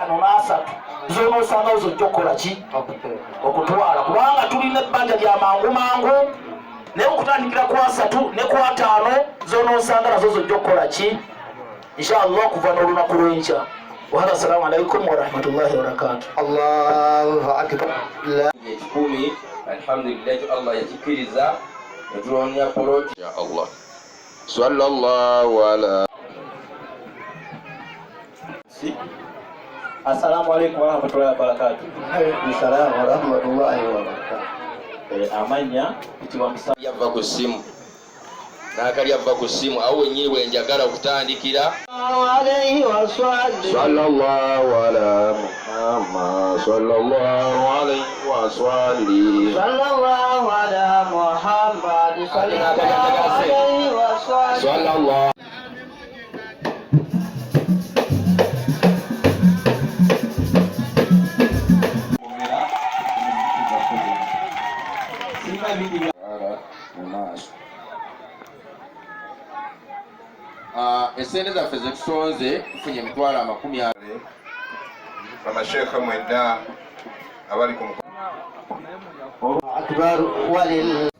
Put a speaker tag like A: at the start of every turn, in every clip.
A: 53 zonosanga ozojja okukola ki okutwala kubanga tulina ebbanja lya mangu mangu naye okutandikira ku 3 ne ku 5 zonosanga nazo zojja okukola ki inshallah okuva n'olunaku lw'enkya. وهذا السلام عليكم ورحمة الله وبركاته.
B: الله أكبر.
C: لا يكفوني الحمد لله الله يكفيزا يدروني أقولك يا الله صلى الله على.
D: السلام عليكم ورحمة الله وبركاته.
B: عليكم السلام ورحمة الله وبركاته.
D: Amanya itiwa msa
C: yava ku simu nakali yava ku simu awo wenyini wenjagala okutandikira
B: عليه وصلي
C: صلى الله على محمد صلى الله عليه وصلي
B: صلى الله على محمد صلى الله عليه وصلي
C: صلى الله. Esente zaffe zetusonze tufunye emitwalo 20
E: bamashekhe mwenda abali ku
B: أكبر ولله.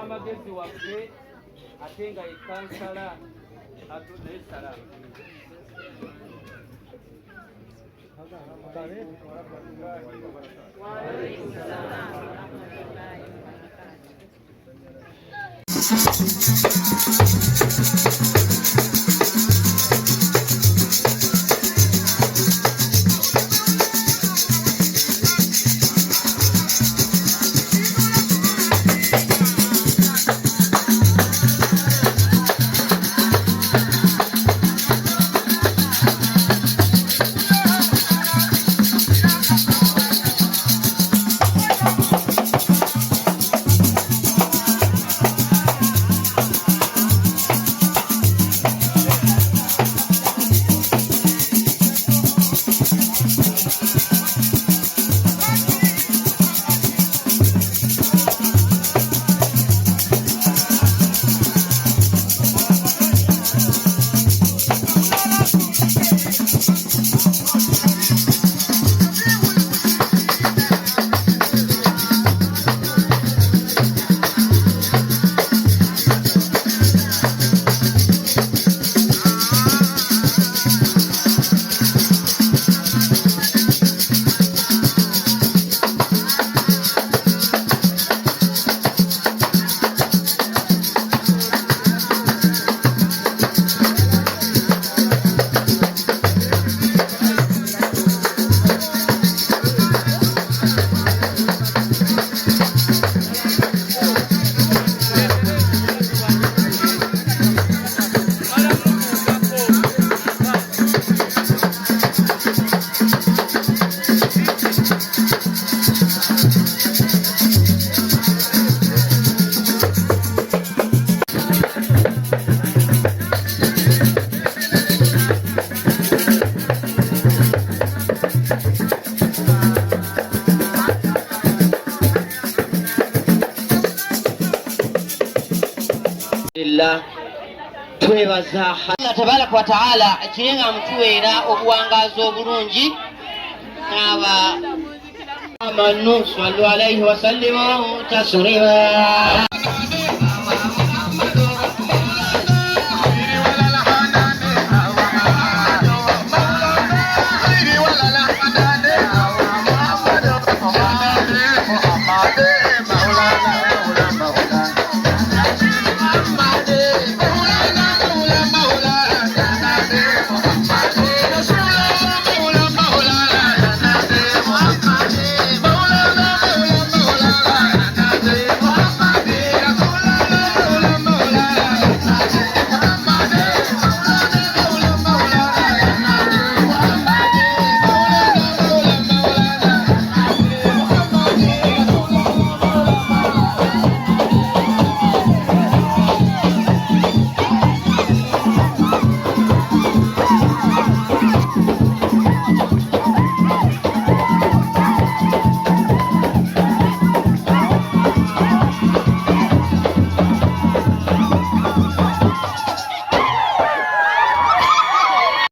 F: Amagezi waffe ate nga ekansala atudesala
B: twebaza Allah tabaraka wa taala kirenga mutuweera obuwangazi obulungi n'aba amanu sallu alayhi wa sallimu taslima.